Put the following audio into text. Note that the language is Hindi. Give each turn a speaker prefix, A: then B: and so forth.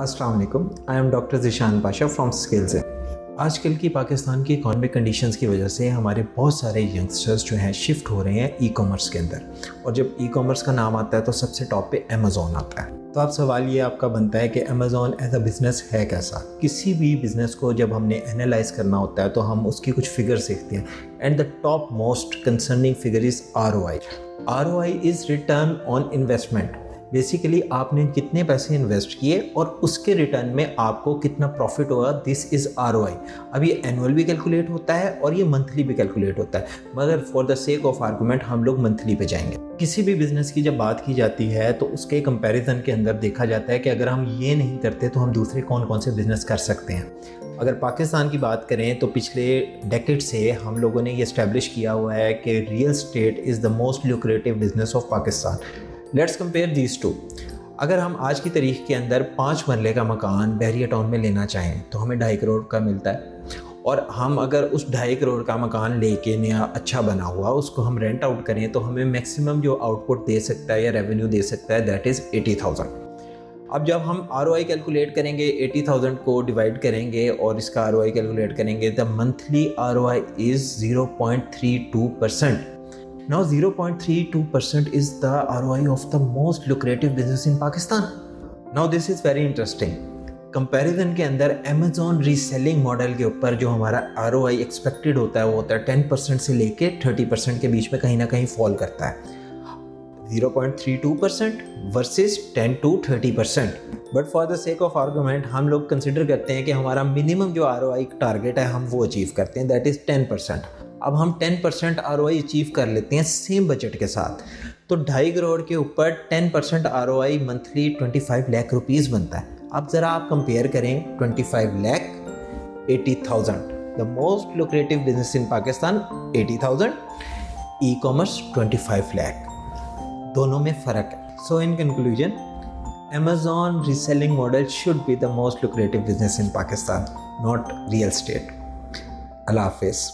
A: अस्सलाम वालेकुम, I am doctor Zeeshan Pasha from skills. आजकल की पाकिस्तान की इकॉनमिक कंडीशंस की वजह से हमारे बहुत सारे यंगस्टर्स जो हैं शिफ्ट हो रहे हैं ई कॉमर्स के अंदर। और जब ई कॉमर्स का नाम आता है तो सबसे टॉप पे अमेज़ॉन आता है। तो आप सवाल ये आपका बनता है कि अमेज़ॉन एज अ बिज़नेस है कैसा। किसी भी बिज़नेस को जब हमने एनालाइज करना होता है तो हम उसकी कुछ फिगर्स देखते हैं and the top most concerning figure is ROI। ROI is return on investment. Basically आपने कितने पैसे इन्वेस्ट किए और उसके रिटर्न में आपको कितना प्रॉफिट होगा, दिस इज़ ROI। अब ये एनुअल भी कैलकुलेट होता है और ये मंथली भी कैलकुलेट होता है, मगर for the sake of argument हम लोग मंथली पे जाएंगे। किसी भी बिजनेस की जब बात की जाती है तो उसके कंपैरिजन के अंदर देखा जाता है कि अगर हम ये नहीं करते तो हम दूसरे कौन कौन से बिजनेस कर सकते हैं। अगर पाकिस्तान की बात करें तो पिछले डेकेड से हम लोगों ने ये इस्टेब्लिश किया हुआ है कि real estate is the most lucrative business of Pakistan. Let's compare these two. अगर हम आज की तारीख के अंदर 5 मरले का मकान बहरिया टाउन में लेना चाहें तो हमें 2.5 करोड़ का मिलता है, और हम अगर उस 2.5 करोड़ का मकान लेके नया अच्छा बना हुआ उसको हम रेंट आउट करें तो हमें मैक्सिमम जो आउटपुट दे सकता है या रेवेन्यू दे सकता है दैट इज़ 80,000। अब जब हम ROI कैलकुलेट करेंगे, 80,000 को डिवाइड करेंगे और इसका ROI कैलकुलेट करेंगे, the monthly ROI is 0.32%। Now 0.32% is the ROI of the most lucrative business in Pakistan. Now this is very interesting. Comparison के अंदर अमेज़ॉन रीसेलिंग मॉडल के ऊपर जो हमारा ROI एक्सपेक्टेड होता है वो होता है 10% से लेके 30% के बीच में कहीं ना कहीं फॉल करता है। 0.32% versus 10 to 30%। But for the sake of argument हम लोग कंसिडर करते हैं कि हमारा मिनिमम जो ROI टारगेट है हम वो अचीव करते हैं, दैट इज़ 10%। अब हम 10% ROI अचीव कर लेते हैं सेम बजट के साथ, तो 2.5 करोड़ के ऊपर 10% ROI मंथली 25 लाख रुपीज़ बनता है। अब ज़रा आप कंपेयर करें 25 lakh 80,000, the most lucrative business in Pakistan 80,000, e commerce 25 lakh, दोनों में फ़र्क है। So in conclusion, Amazon reselling model should be the most lucrative business in Pakistan, not real estate. Allah Hafiz.